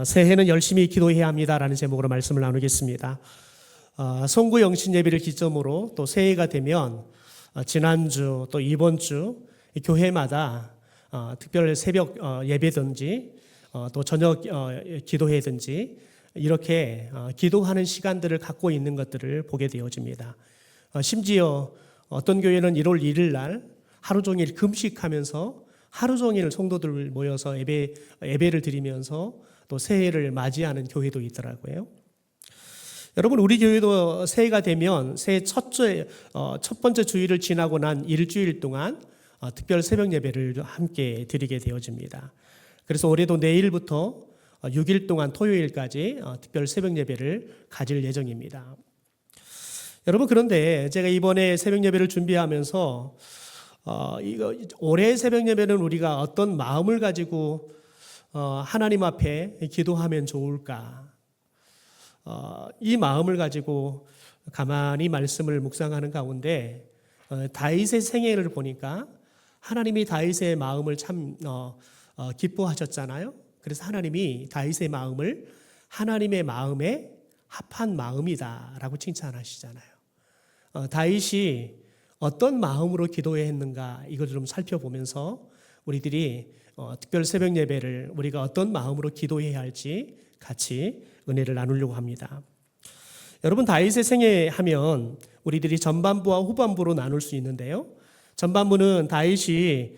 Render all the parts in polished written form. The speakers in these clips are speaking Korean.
새해는 열심히 기도해야 합니다라는 제목으로 말씀을 나누겠습니다. 송구 영신 예배를 기점으로 또 새해가 되면 지난주 또 이번 주 교회마다 특별 새벽 예배든지 또 저녁 기도회든지 이렇게 기도하는 시간들을 갖고 있는 것들을 보게 되어집니다. 심지어 어떤 교회는 1월 1일 날 하루 종일 금식하면서 하루 종일 성도들 모여서 예배를 드리면서 또 새해를 맞이하는 교회도 있더라고요. 여러분, 우리 교회도 새해가 되면 새해 첫 번째 주일을 지나고 난 일주일 동안 특별 새벽 예배를 함께 드리게 되어집니다. 그래서 올해도 내일부터 6일 동안 토요일까지 특별 새벽 예배를 가질 예정입니다. 여러분, 그런데 제가 이번에 새벽 예배를 준비하면서 올해 새벽 예배는 우리가 어떤 마음을 가지고 하나님 앞에 기도하면 좋을까? 이 마음을 가지고 가만히 말씀을 묵상하는 가운데 다윗의 생애를 보니까 하나님이 다윗의 마음을 참 기뻐하셨잖아요. 그래서 하나님이 다윗의 마음을 하나님의 마음에 합한 마음이다라고 칭찬하시잖아요. 다윗이 어떤 마음으로 기도해야 했는가 이걸 좀 살펴보면서 우리들이 특별 새벽 예배를 우리가 어떤 마음으로 기도해야 할지 같이 은혜를 나누려고 합니다. 여러분, 다윗의 생애 하면 우리들이 전반부와 후반부로 나눌 수 있는데요. 전반부는 다윗이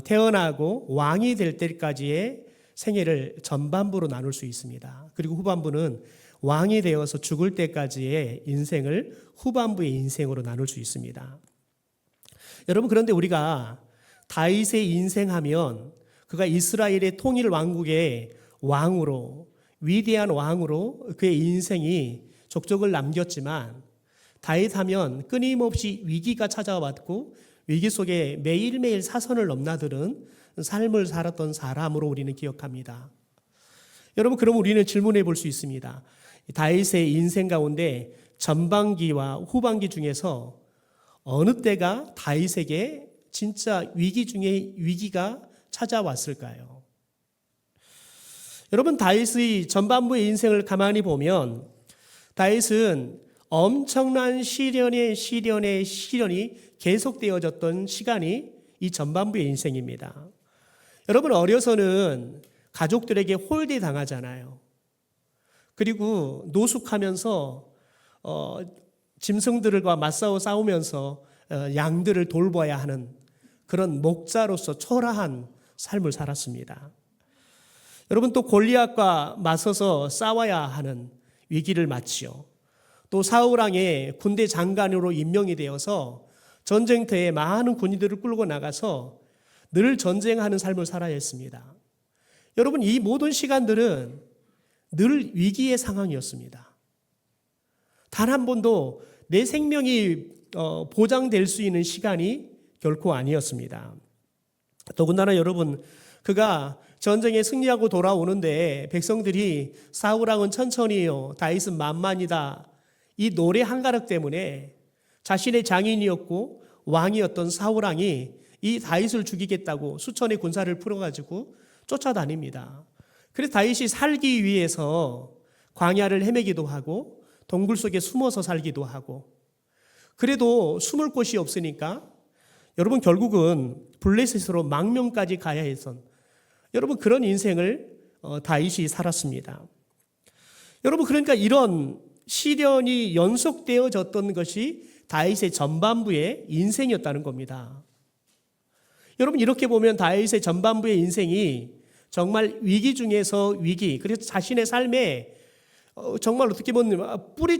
태어나고 왕이 될 때까지의 생애를 전반부로 나눌 수 있습니다. 그리고 후반부는 왕이 되어서 죽을 때까지의 인생을 후반부의 인생으로 나눌 수 있습니다. 여러분, 그런데 우리가 다윗의 인생하면 그가 이스라엘의 통일 왕국의 왕으로 위대한 왕으로 그의 인생이 족적을 남겼지만 다윗하면 끊임없이 위기가 찾아왔고 위기 속에 매일매일 사선을 넘나드는 삶을 살았던 사람으로 우리는 기억합니다. 여러분, 그럼 우리는 질문해 볼 수 있습니다. 다윗의 인생 가운데 전반기와 후반기 중에서 어느 때가 다윗에게 진짜 위기 중에 위기가 찾아왔을까요? 여러분, 다윗의 전반부의 인생을 가만히 보면 다윗은 엄청난 시련이 계속되어졌던 시간이 이 전반부의 인생입니다. 여러분, 어려서는 가족들에게 홀대당하잖아요. 그리고 노숙하면서 짐승들과 맞싸워 싸우면서 양들을 돌봐야 하는 그런 목자로서 초라한 삶을 살았습니다. 여러분, 또 골리앗과 맞서서 싸워야 하는 위기를 맞지요. 또 사울왕의 군대 장관으로 임명이 되어서 전쟁터에 많은 군인들을 끌고 나가서 늘 전쟁하는 삶을 살아야 했습니다. 여러분, 이 모든 시간들은 늘 위기의 상황이었습니다. 단 한 번도 내 생명이 보장될 수 있는 시간이 결코 아니었습니다. 더군다나 여러분, 그가 전쟁에 승리하고 돌아오는데 백성들이 사울왕은 천천히요, 다윗은 만만이다, 이 노래 한 가락 때문에 자신의 장인이었고 왕이었던 사울왕이 이 다윗을 죽이겠다고 수천의 군사를 풀어가지고 쫓아다닙니다. 그래서 다윗이 살기 위해서 광야를 헤매기도 하고 동굴 속에 숨어서 살기도 하고, 그래도 숨을 곳이 없으니까 여러분 결국은 블레셋으로 망명까지 가야 했던 여러분 그런 인생을 다윗이 살았습니다. 여러분, 그러니까 이런 시련이 연속되어졌던 것이 다윗의 전반부의 인생이었다는 겁니다. 여러분, 이렇게 보면 다윗의 전반부의 인생이 정말 위기 중에서 위기, 그래서 자신의 삶에 정말 어떻게 보면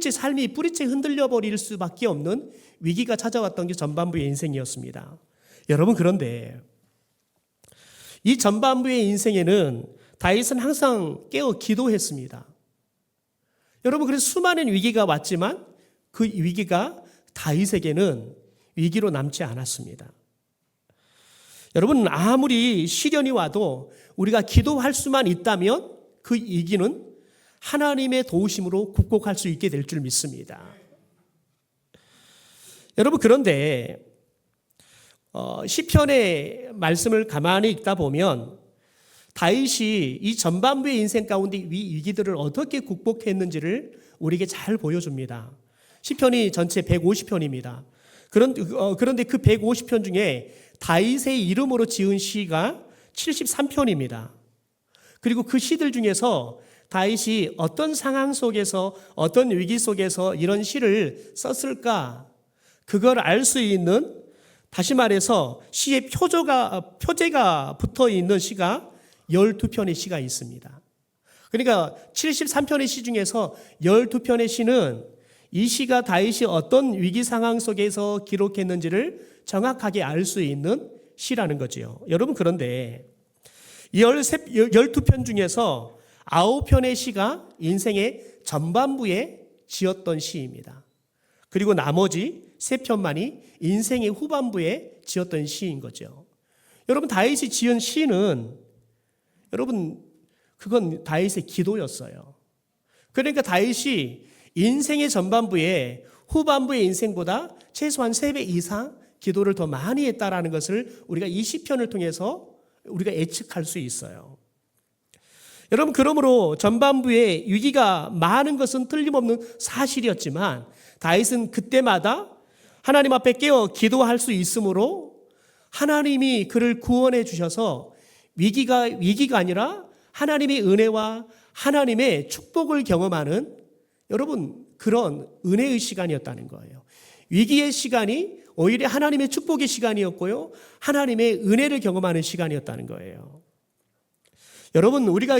삶이 뿌리째 흔들려 버릴 수밖에 없는 위기가 찾아왔던 게 전반부의 인생이었습니다. 여러분, 그런데 이 전반부의 인생에는 다윗은 항상 깨어 기도했습니다. 여러분, 그래서 수많은 위기가 왔지만 그 위기가 다윗에게는 위기로 남지 않았습니다. 여러분, 아무리 시련이 와도 우리가 기도할 수만 있다면 그 위기는 하나님의 도우심으로 극복할 수 있게 될 줄 믿습니다. 여러분, 그런데 시편의 말씀을 가만히 읽다 보면 다윗이 이 전반부의 인생 가운데 이 위기들을 어떻게 극복했는지를 우리에게 잘 보여줍니다. 시편이 전체 150편입니다. 그런데 그 150편 중에 다윗의 이름으로 지은 시가 73편입니다. 그리고 그 시들 중에서 다윗이 어떤 상황 속에서 어떤 위기 속에서 이런 시를 썼을까? 그걸 알 수 있는, 다시 말해서 시의 표제가 붙어 있는 시가 12편의 시가 있습니다. 그러니까 73편의 시 중에서 12편의 시는 이 시가 다윗이 어떤 위기 상황 속에서 기록했는지를 정확하게 알 수 있는 시라는 거지요. 여러분, 그런데 12편 중에서 9편의 시가 인생의 전반부에 지었던 시입니다. 그리고 나머지 3편만이 인생의 후반부에 지었던 시인 거죠. 여러분, 다윗이 지은 시는 여러분, 그건 다윗의 기도였어요. 그러니까 다윗이 인생의 전반부에 후반부의 인생보다 최소한 3배 이상 기도를 더 많이 했다라는 것을 우리가 이 시편을 통해서 우리가 예측할 수 있어요. 여러분, 그러므로 전반부에 위기가 많은 것은 틀림없는 사실이었지만 다윗은 그때마다 하나님 앞에 깨어 기도할 수 있으므로 하나님이 그를 구원해 주셔서 위기가 아니라 하나님의 은혜와 하나님의 축복을 경험하는, 여러분, 그런 은혜의 시간이었다는 거예요. 위기의 시간이 오히려 하나님의 축복의 시간이었고요, 하나님의 은혜를 경험하는 시간이었다는 거예요. 여러분, 우리가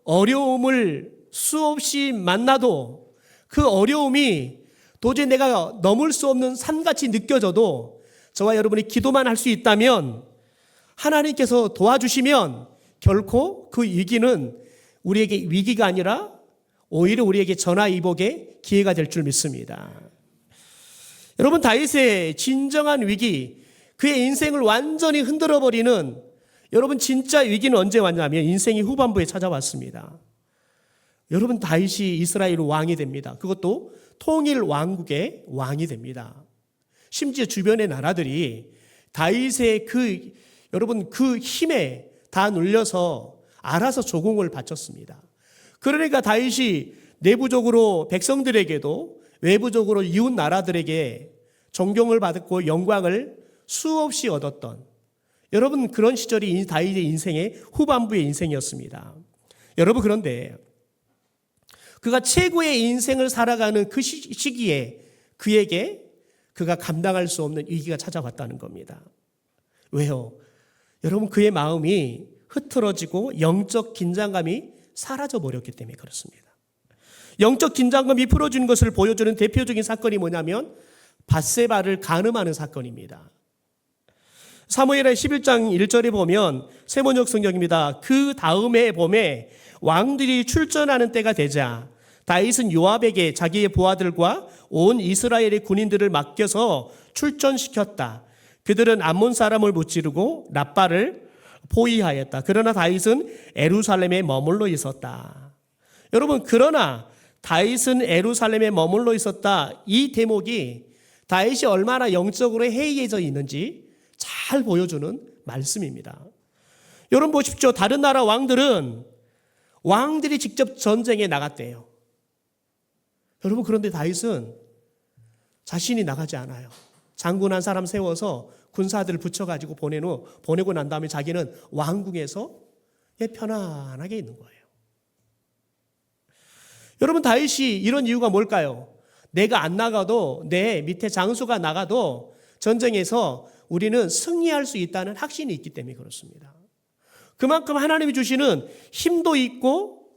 어려움을 수없이 만나도 그 어려움이 도저히 내가 넘을 수 없는 산같이 느껴져도 저와 여러분이 기도만 할 수 있다면, 하나님께서 도와주시면 결코 그 위기는 우리에게 위기가 아니라 오히려 우리에게 전화위복의 기회가 될 줄 믿습니다. 여러분, 다윗의 진정한 위기, 그의 인생을 완전히 흔들어버리는, 여러분, 진짜 위기는 언제 왔냐면 인생의 후반부에 찾아왔습니다. 여러분, 다윗이 이스라엘 왕이 됩니다. 그것도 통일 왕국의 왕이 됩니다. 심지어 주변의 나라들이 다윗의 여러분, 그 힘에 다 눌려서 알아서 조공을 바쳤습니다. 그러니까 다윗이 내부적으로 백성들에게도 외부적으로 이웃 나라들에게 존경을 받았고 영광을 수없이 얻었던, 여러분, 그런 시절이 다윗의 인생의 후반부의 인생이었습니다. 여러분, 그런데 그가 최고의 인생을 살아가는 그 시기에 그에게 그가 감당할 수 없는 위기가 찾아왔다는 겁니다. 왜요? 여러분, 그의 마음이 흐트러지고 영적 긴장감이 사라져버렸기 때문에 그렇습니다. 영적 긴장감이 풀어지는 것을 보여주는 대표적인 사건이 뭐냐면 밧세바를 간음하는 사건입니다. 사무엘하 11장 1절에 보면 세번역 성경입니다. 그 다음에 봄에 왕들이 출전하는 때가 되자 다윗은 요압에게 자기의 부하들과 온 이스라엘의 군인들을 맡겨서 출전시켰다. 그들은 암몬 사람을 무찌르고 랍바를 포위하였다. 그러나 다윗은 예루살렘에 머물러 있었다. 여러분, 그러나 다윗은 예루살렘에 머물러 있었다. 이 대목이 다윗이 얼마나 영적으로 해이해져 있는지 잘 보여주는 말씀입니다. 여러분 보십시오. 다른 나라 왕들이 직접 전쟁에 나갔대요. 여러분, 그런데 다윗은 자신이 나가지 않아요. 장군 한 사람 세워서 군사들을 붙여가지고 보내고 난 다음에 자기는 왕궁에서 편안하게 있는 거예요. 여러분, 다윗이 이런 이유가 뭘까요? 내가 안 나가도, 내 밑에 장수가 나가도 전쟁에서 우리는 승리할 수 있다는 확신이 있기 때문에 그렇습니다. 그만큼 하나님이 주시는 힘도 있고,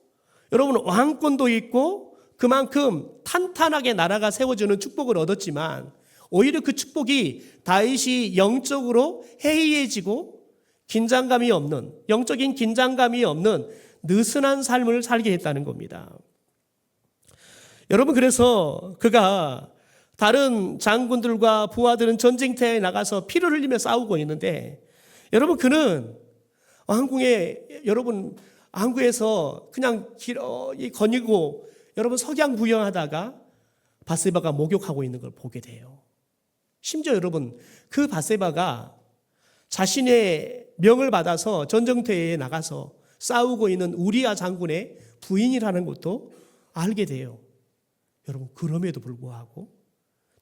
여러분, 왕권도 있고, 그만큼 탄탄하게 나라가 세워지는 축복을 얻었지만 오히려 그 축복이 다윗이 영적으로 해이해지고 영적인 긴장감이 없는 느슨한 삶을 살게 했다는 겁니다. 여러분, 그래서 그가 다른 장군들과 부하들은 전쟁터에 나가서 피를 흘리며 싸우고 있는데, 여러분, 그는 항구에서 그냥 거니고 여러분 석양 구경하다가 밧세바가 목욕하고 있는 걸 보게 돼요. 심지어 여러분, 그 밧세바가 자신의 명을 받아서 전쟁터에 나가서 싸우고 있는 우리아 장군의 부인이라는 것도 알게 돼요. 여러분, 그럼에도 불구하고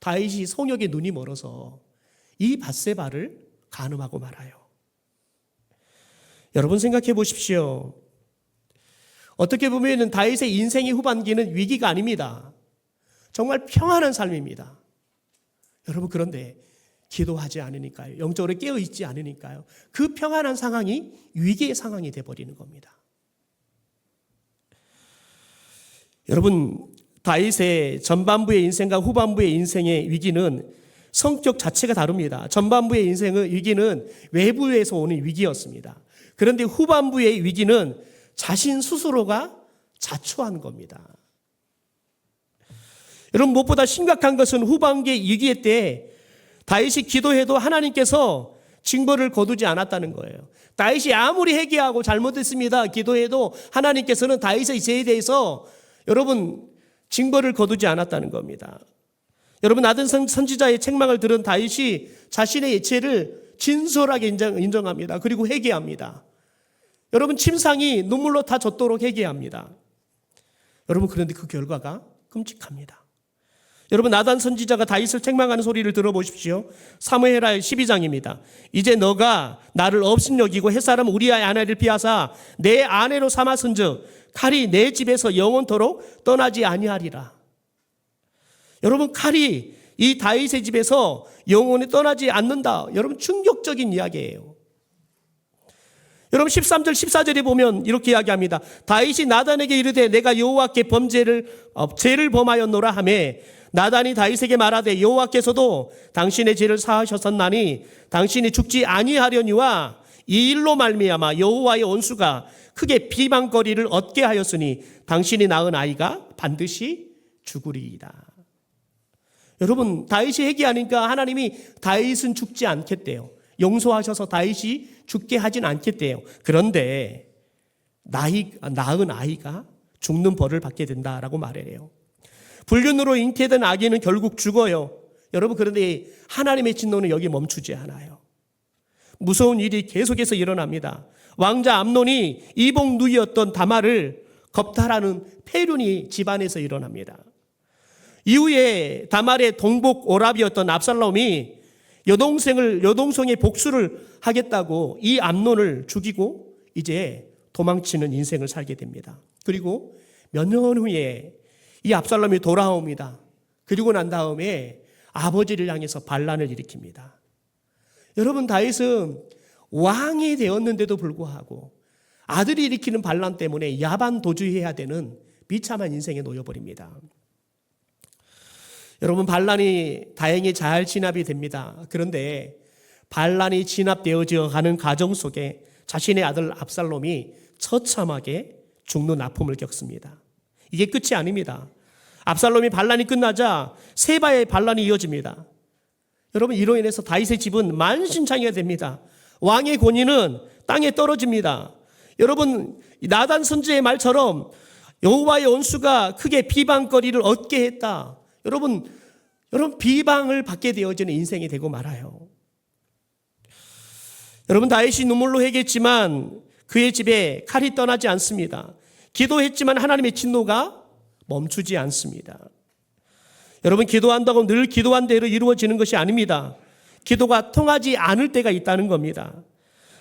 다윗이 성욕에 눈이 멀어서 이 밧세바를 간음하고 말아요. 여러분, 생각해 보십시오. 어떻게 보면 다윗의 인생의 후반기는 위기가 아닙니다. 정말 평안한 삶입니다. 여러분, 그런데 기도하지 않으니까요. 영적으로 깨어있지 않으니까요. 그 평안한 상황이 위기의 상황이 되어버리는 겁니다. 여러분, 다윗의 전반부의 인생과 후반부의 인생의 위기는 성격 자체가 다릅니다. 전반부의 인생의 위기는 외부에서 오는 위기였습니다. 그런데 후반부의 위기는 자신 스스로가 자초한 겁니다. 여러분, 무엇보다 심각한 것은 후반기의 위기의 때 다윗이 기도해도 하나님께서 징벌을 거두지 않았다는 거예요. 다윗이 아무리 회개하고 잘못했습니다 기도해도 하나님께서는 다윗의 죄에 대해서 여러분 징벌을 거두지 않았다는 겁니다. 여러분, 나단 선지자의 책망을 들은 다윗이 자신의 죄를 진솔하게 인정합니다. 그리고 회개합니다. 여러분, 침상이 눈물로 다 젖도록 회개합니다. 여러분, 그런데 그 결과가 끔찍합니다. 여러분, 나단 선지자가 다윗을 책망하는 소리를 들어보십시오. 사무엘하 12장입니다. 이제 너가 나를 업신여기고 햇사람 우리아의 아내를 피하사 내 아내로 삼았은즉 칼이 내 집에서 영원토록 떠나지 아니하리라. 여러분, 칼이 이 다윗의 집에서 영원히 떠나지 않는다. 여러분, 충격적인 이야기예요. 여러분, 13절 14절에 보면 이렇게 이야기합니다. 다윗이 나단에게 이르되 내가 여호와께 죄를 범하였노라 하며 나단이 다윗에게 말하되 여호와께서도 당신의 죄를 사하셨었나니 당신이 죽지 아니하려니와 이 일로 말미암아 여호와의 온수가 크게 비방거리를 얻게 하였으니 당신이 낳은 아이가 반드시 죽으리이다. 여러분, 다윗이 회개하니까 하나님이 다윗은 죽지 않겠대요. 용서하셔서 다윗이 죽게 하진 않겠대요. 그런데 낳은 아이가 죽는 벌을 받게 된다라고 말해요. 불륜으로 잉태된 아기는 결국 죽어요. 여러분, 그런데 하나님의 진노는 여기 멈추지 않아요. 무서운 일이 계속해서 일어납니다. 왕자 암논이 이복 누이였던 다말을 겁탈하는 폐륜이 집안에서 일어납니다. 이후에 다말의 동복 오랍이었던 압살롬이 여동생의 복수를 하겠다고 이 암논을 죽이고 이제 도망치는 인생을 살게 됩니다. 그리고 몇 년 후에 이 압살롬이 돌아옵니다. 그리고 난 다음에 아버지를 향해서 반란을 일으킵니다. 여러분, 다윗은 왕이 되었는데도 불구하고 아들이 일으키는 반란 때문에 야반 도주해야 되는 비참한 인생에 놓여버립니다. 여러분, 반란이 다행히 잘 진압이 됩니다. 그런데 반란이 진압되어져 가는 과정 속에 자신의 아들 압살롬이 처참하게 죽는 아픔을 겪습니다. 이게 끝이 아닙니다. 압살롬이 반란이 끝나자 세바의 반란이 이어집니다. 여러분, 이로 인해서 다윗의 집은 만신창이가 됩니다. 왕의 권위는 땅에 떨어집니다. 여러분, 나단 선지의 말처럼 여호와의 온수가 크게 비방거리를 얻게 했다. 여러분 비방을 받게 되어지는 인생이 되고 말아요. 여러분, 다윗이 눈물로 회개했지만 그의 집에 칼이 떠나지 않습니다. 기도했지만 하나님의 진노가 멈추지 않습니다. 여러분, 기도한다고 늘 기도한 대로 이루어지는 것이 아닙니다. 기도가 통하지 않을 때가 있다는 겁니다.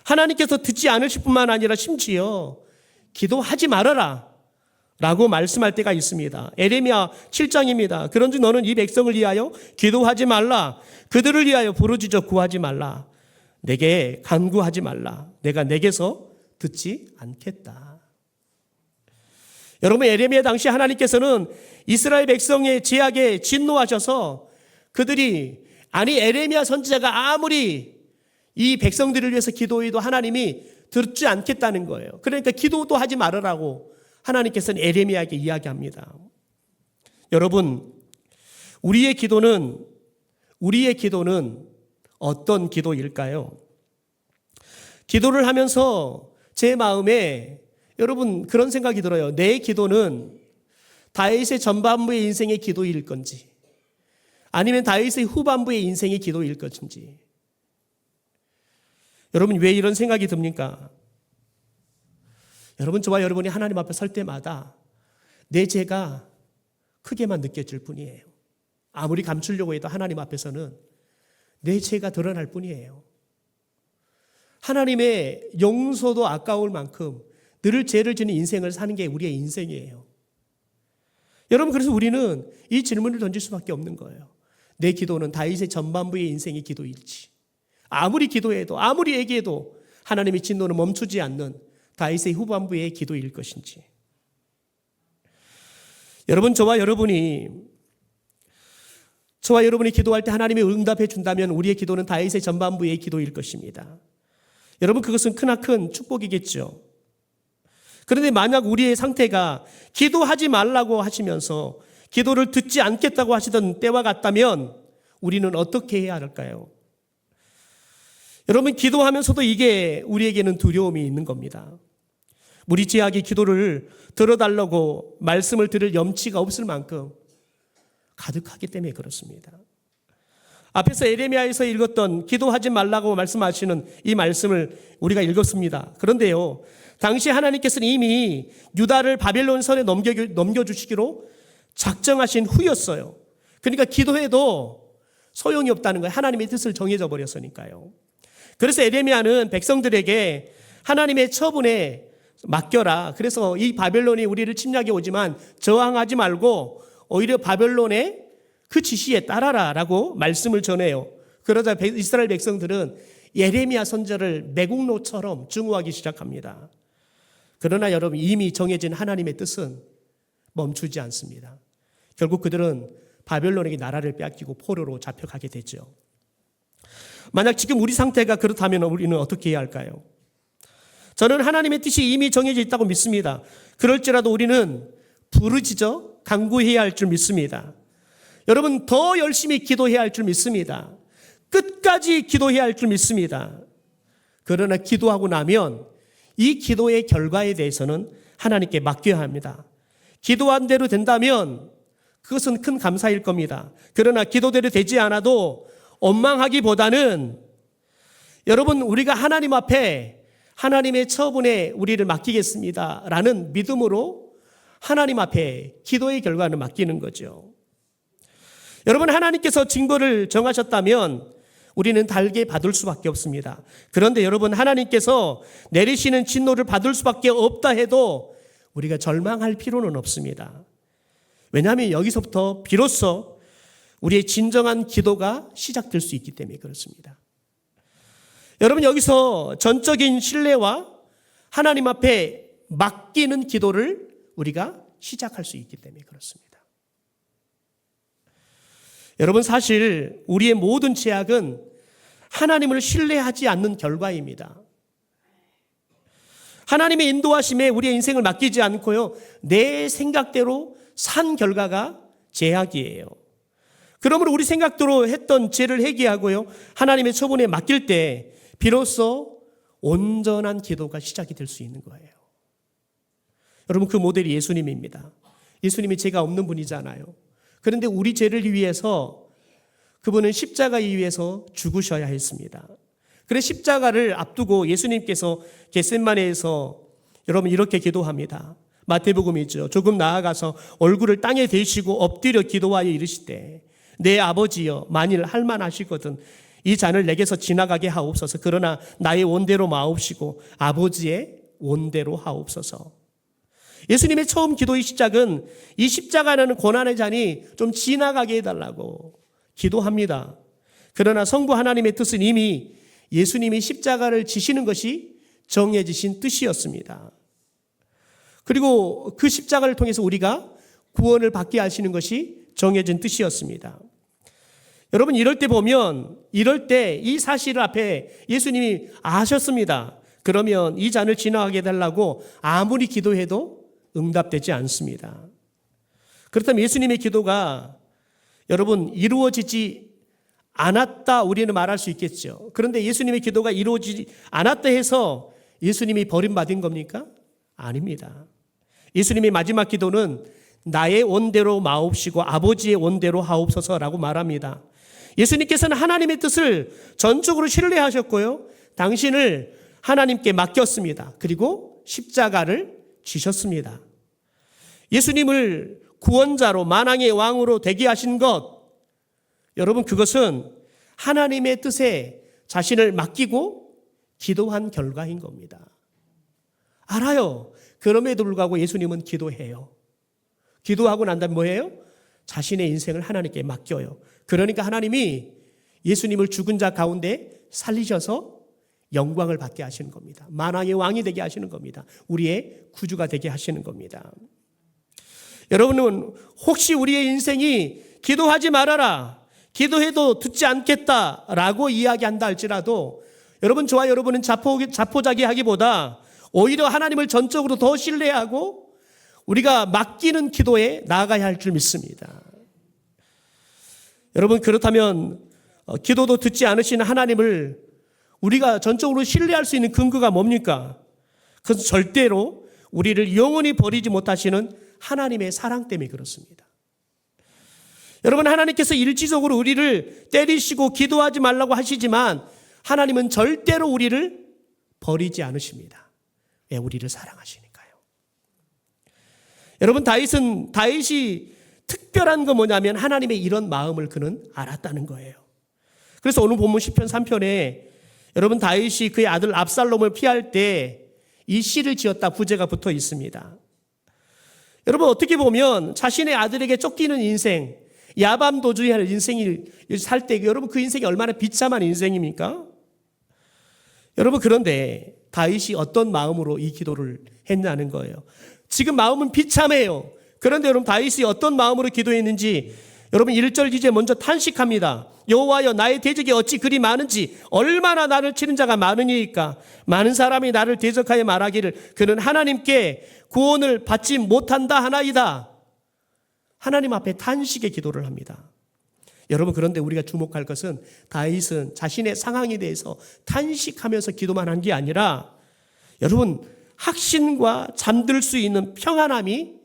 하나님께서 듣지 않으실 뿐만 아니라 심지어 기도하지 말아라 라고 말씀할 때가 있습니다. 에레미야 7장입니다. 그런즉 너는 이 백성을 위하여 기도하지 말라. 그들을 위하여 부르짖어 구하지 말라. 내게 간구하지 말라. 내가 내게서 듣지 않겠다. 여러분, 에레미야 당시 하나님께서는 이스라엘 백성의 죄악에 진노하셔서 그들이 에레미야 선지자가 아무리 이 백성들을 위해서 기도해도 하나님이 듣지 않겠다는 거예요. 그러니까 기도도 하지 말으라고 하나님께서는 에레미야에게 이야기합니다. 여러분, 우리의 기도는 어떤 기도일까요? 기도를 하면서 제 마음에 여러분 그런 생각이 들어요. 내 기도는 다윗의 전반부의 인생의 기도일 건지 아니면 다윗의 후반부의 인생의 기도일 것인지. 여러분, 왜 이런 생각이 듭니까? 여러분, 저와 여러분이 하나님 앞에 설 때마다 내 죄가 크게만 느껴질 뿐이에요. 아무리 감추려고 해도 하나님 앞에서는 내 죄가 드러날 뿐이에요. 하나님의 용서도 아까울 만큼 늘 죄를 지는 인생을 사는 게 우리의 인생이에요. 여러분, 그래서 우리는 이 질문을 던질 수밖에 없는 거예요. 내 기도는 다윗의 전반부의 인생의 기도일지, 아무리 기도해도 아무리 얘기해도 하나님의 진노는 멈추지 않는 다윗의 후반부의 기도일 것인지. 여러분, 저와 여러분이 기도할 때 하나님이 응답해 준다면 우리의 기도는 다윗의 전반부의 기도일 것입니다. 여러분, 그것은 크나큰 축복이겠죠. 그런데 만약 우리의 상태가 기도하지 말라고 하시면서 기도를 듣지 않겠다고 하시던 때와 같다면 우리는 어떻게 해야 할까요? 여러분, 기도하면서도 이게 우리에게는 두려움이 있는 겁니다. 무리지하게 기도를 들어달라고 말씀을 들을 염치가 없을 만큼 가득하기 때문에 그렇습니다. 앞에서 에레미야에서 읽었던 기도하지 말라고 말씀하시는 이 말씀을 우리가 읽었습니다. 그런데요, 당시 하나님께서는 이미 유다를 바벨론 손에 넘겨주시기로 작정하신 후였어요. 그러니까 기도해도 소용이 없다는 거예요. 하나님의 뜻을 정해져 버렸으니까요. 그래서 에레미야는 백성들에게 하나님의 처분에 맡겨라. 그래서 이 바벨론이 우리를 침략해 오지만 저항하지 말고 오히려 바벨론의 그 지시에 따라라 라고 말씀을 전해요. 그러자 이스라엘 백성들은 예레미야 선지자를 매국노처럼 증오하기 시작합니다. 그러나 여러분, 이미 정해진 하나님의 뜻은 멈추지 않습니다. 결국 그들은 바벨론에게 나라를 빼앗기고 포로로 잡혀가게 되죠. 만약 지금 우리 상태가 그렇다면 우리는 어떻게 해야 할까요? 저는 하나님의 뜻이 이미 정해져 있다고 믿습니다. 그럴지라도 우리는 부르짖어 간구해야 할 줄 믿습니다. 여러분, 더 열심히 기도해야 할 줄 믿습니다. 끝까지 기도해야 할 줄 믿습니다. 그러나 기도하고 나면 이 기도의 결과에 대해서는 하나님께 맡겨야 합니다. 기도한 대로 된다면 그것은 큰 감사일 겁니다. 그러나 기도대로 되지 않아도 원망하기보다는 여러분, 우리가 하나님 앞에 하나님의 처분에 우리를 맡기겠습니다 라는 믿음으로 하나님 앞에 기도의 결과는 맡기는 거죠. 여러분, 하나님께서 징벌을 정하셨다면 우리는 달게 받을 수밖에 없습니다. 그런데 여러분, 하나님께서 내리시는 진노를 받을 수밖에 없다 해도 우리가 절망할 필요는 없습니다. 왜냐하면 여기서부터 비로소 우리의 진정한 기도가 시작될 수 있기 때문에 그렇습니다. 여러분, 여기서 전적인 신뢰와 하나님 앞에 맡기는 기도를 우리가 시작할 수 있기 때문에 그렇습니다. 여러분, 사실 우리의 모든 죄악은 하나님을 신뢰하지 않는 결과입니다. 하나님의 인도하심에 우리의 인생을 맡기지 않고요, 내 생각대로 산 결과가 죄악이에요. 그러므로 우리 생각대로 했던 죄를 회개하고요, 하나님의 처분에 맡길 때 비로소 온전한 기도가 시작이 될 수 있는 거예요. 여러분, 그 모델이 예수님입니다. 예수님이 죄가 없는 분이잖아요. 그런데 우리 죄를 위해서 그분은 십자가에 위해서 죽으셔야 했습니다. 그래서 십자가를 앞두고 예수님께서 겟세마네에서 여러분 이렇게 기도합니다. 마태복음이죠. 조금 나아가서 얼굴을 땅에 대시고 엎드려 기도하여 이르시되 내 아버지여, 만일 할만하시거든 이 잔을 내게서 지나가게 하옵소서. 그러나 나의 원대로 마옵시고 아버지의 원대로 하옵소서. 예수님의 처음 기도의 시작은 이 십자가라는 고난의 잔이 좀 지나가게 해달라고 기도합니다. 그러나 성부 하나님의 뜻은 이미 예수님이 십자가를 지시는 것이 정해지신 뜻이었습니다. 그리고 그 십자가를 통해서 우리가 구원을 받게 하시는 것이 정해진 뜻이었습니다. 여러분, 이럴 때 이 사실 앞에 예수님이 아셨습니다. 그러면 이 잔을 지나가게 해달라고 아무리 기도해도 응답되지 않습니다. 그렇다면 예수님의 기도가 여러분 이루어지지 않았다 우리는 말할 수 있겠죠. 그런데 예수님의 기도가 이루어지지 않았다 해서 예수님이 버림받은 겁니까? 아닙니다. 예수님의 마지막 기도는 나의 원대로 마옵시고 아버지의 원대로 하옵소서라고 말합니다. 예수님께서는 하나님의 뜻을 전적으로 신뢰하셨고요, 당신을 하나님께 맡겼습니다. 그리고 십자가를 지셨습니다. 예수님을 구원자로 만왕의 왕으로 되게 하신 것, 여러분 그것은 하나님의 뜻에 자신을 맡기고 기도한 결과인 겁니다. 알아요. 그럼에도 불구하고 예수님은 기도해요. 기도하고 난 다음에 뭐예요? 자신의 인생을 하나님께 맡겨요. 그러니까 하나님이 예수님을 죽은 자 가운데 살리셔서 영광을 받게 하시는 겁니다. 만왕의 왕이 되게 하시는 겁니다. 우리의 구주가 되게 하시는 겁니다. 여러분은 혹시 우리의 인생이 기도하지 말아라, 기도해도 듣지 않겠다라고 이야기한다 할지라도 여러분, 저와 여러분은 자포자기하기보다 오히려 하나님을 전적으로 더 신뢰하고 우리가 맡기는 기도에 나아가야 할 줄 믿습니다. 여러분, 그렇다면 기도도 듣지 않으시는 하나님을 우리가 전적으로 신뢰할 수 있는 근거가 뭡니까? 그것은 절대로 우리를 영원히 버리지 못하시는 하나님의 사랑 때문에 그렇습니다. 여러분, 하나님께서 일시적으로 우리를 때리시고 기도하지 말라고 하시지만 하나님은 절대로 우리를 버리지 않으십니다. 왜? 우리를 사랑하시니까요. 여러분, 다윗이 특별한 건 뭐냐면 하나님의 이런 마음을 그는 알았다는 거예요. 그래서 오늘 본문 시편 3편에 여러분, 다윗이 그의 아들 압살롬을 피할 때 이 시를 지었다 부제가 붙어 있습니다. 여러분, 어떻게 보면 자신의 아들에게 쫓기는 인생, 야밤도주의 인생을 살 때 여러분, 그 인생이 얼마나 비참한 인생입니까? 여러분, 그런데 다윗이 어떤 마음으로 이 기도를 했냐는 거예요. 지금 마음은 비참해요. 그런데 여러분, 다윗이 어떤 마음으로 기도했는지 여러분 1절 이제 먼저 탄식합니다. 여호와여, 나의 대적이 어찌 그리 많은지, 얼마나 나를 치는 자가 많으니까. 많은 사람이 나를 대적하여 말하기를 그는 하나님께 구원을 받지 못한다 하나이다. 하나님 앞에 탄식의 기도를 합니다. 여러분, 그런데 우리가 주목할 것은 다윗은 자신의 상황에 대해서 탄식하면서 기도만 한 게 아니라 여러분, 확신과 잠들 수 있는 평안함이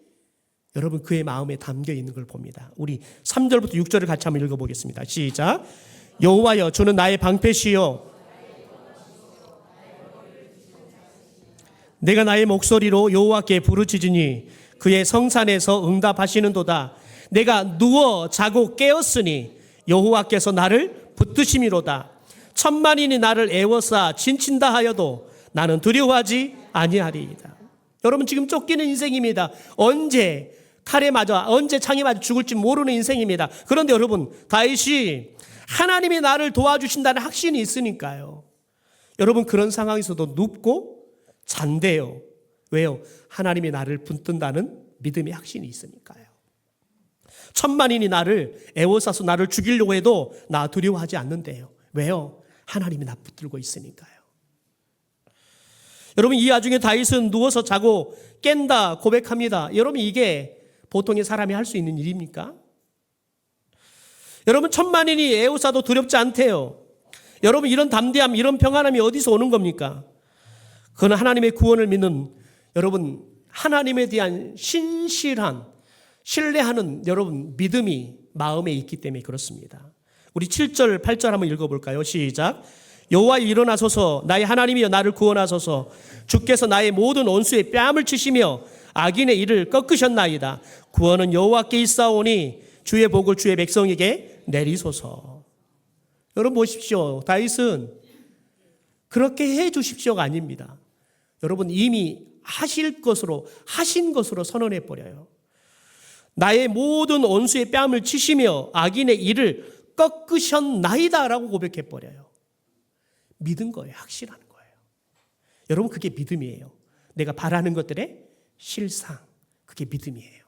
여러분 그의 마음에 담겨 있는 걸 봅니다. 우리 3절부터 6절을 같이 한번 읽어보겠습니다. 시작. 여호와여, 주는 나의 방패시요 내가 나의 목소리로 여호와께 부르짖으니 그의 성산에서 응답하시는도다. 내가 누워 자고 깨었으니 여호와께서 나를 붙드심이로다. 천만인이 나를 애워싸 진친다 하여도 나는 두려워하지 아니하리이다. 여러분, 지금 쫓기는 인생입니다. 언제 칼에 맞아, 언제 창에 맞아 죽을지 모르는 인생입니다. 그런데 여러분, 다윗이 하나님이 나를 도와주신다는 확신이 있으니까요. 여러분, 그런 상황에서도 눕고 잔대요. 왜요? 하나님이 나를 붙든다는 믿음의 확신이 있으니까요. 천만인이 나를 애워싸서 나를 죽이려고 해도 나 두려워하지 않는데요. 왜요? 하나님이 나 붙들고 있으니까요. 여러분, 이 와중에 다윗은 누워서 자고 깬다 고백합니다. 여러분, 이게 보통의 사람이 할 수 있는 일입니까? 여러분, 천만인이 애워싸도 두렵지 않대요. 여러분, 이런 담대함, 이런 평안함이 어디서 오는 겁니까? 그건 하나님의 구원을 믿는 여러분, 하나님에 대한 신실한, 신뢰하는 여러분 믿음이 마음에 있기 때문에 그렇습니다. 우리 7절, 8절 한번 읽어볼까요? 시작. 여호와 일어나소서, 나의 하나님이여 나를 구원하소서. 주께서 나의 모든 원수의 뺨을 치시며 악인의 일을 꺾으셨나이다. 구원은 여호와께 있사오니 주의 복을 주의 백성에게 내리소서. 여러분 보십시오. 다윗은 그렇게 해 주십시오가 아닙니다. 여러분, 이미 하신 것으로 선언해 버려요. 나의 모든 원수의 뺨을 치시며 악인의 일을 꺾으셨나이다라고 고백해 버려요. 믿은 거예요. 확신하는 거예요. 여러분, 그게 믿음이에요. 내가 바라는 것들의 실상, 그게 믿음이에요.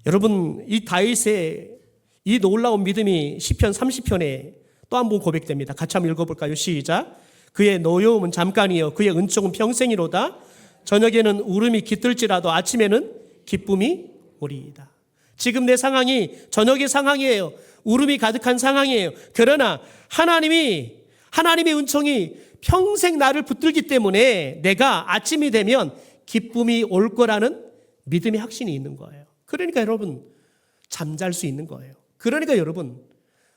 여러분, 이 다윗의 이 놀라운 믿음이 시편 30편에 또 한 번 고백됩니다. 같이 한번 읽어볼까요? 시작. 그의 노여움은 잠깐이요 그의 은총은 평생이로다. 저녁에는 울음이 깃들지라도 아침에는 기쁨이 오리이다. 지금 내 상황이 저녁의 상황이에요. 울음이 가득한 상황이에요. 그러나 하나님의 은총이 평생 나를 붙들기 때문에 내가 아침이 되면 기쁨이 올 거라는 믿음의 확신이 있는 거예요. 그러니까 여러분, 잠잘 수 있는 거예요. 그러니까 여러분,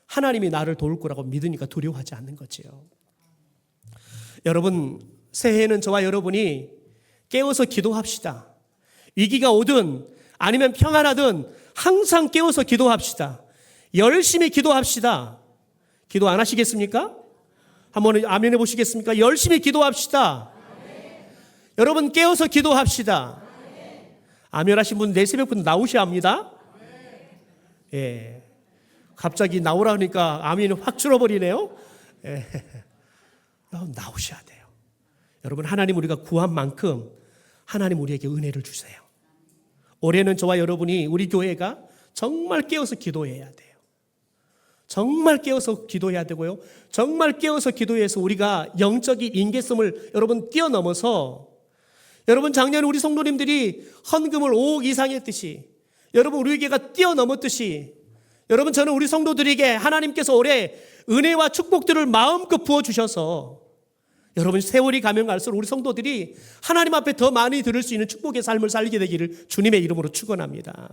하나님이 나를 도울 거라고 믿으니까 두려워하지 않는 거지요. 여러분, 새해에는 저와 여러분이 깨워서 기도합시다. 위기가 오든 아니면 평안하든 항상 깨워서 기도합시다. 열심히 기도합시다. 기도 안 하시겠습니까? 한번 아멘 해보시겠습니까? 열심히 기도합시다. 여러분 깨워서 기도합시다. 아멘 하신 분 내일 새벽부터 나오셔야 합니다. 예. 갑자기 나오라 하니까 아멘이 확 줄어버리네요. 예. 나오셔야 돼요. 여러분 하나님 우리가 구한 만큼 하나님 우리에게 은혜를 주세요. 올해는 저와 여러분이 우리 교회가 정말 깨어서 기도해야 돼요. 정말 깨어서 기도해야 되고요. 정말 깨어서 기도해서 우리가 영적인 인계성을 여러분 뛰어넘어서 여러분 작년에 우리 성도님들이 헌금을 5억 이상 했듯이 여러분 우리 교회가 뛰어넘었듯이 여러분 저는 우리 성도들에게 하나님께서 올해 은혜와 축복들을 마음껏 부어주셔서 여러분 세월이 가면 갈수록 우리 성도들이 하나님 앞에 더 많이 들을 수 있는 축복의 삶을 살게 되기를 주님의 이름으로 축원합니다.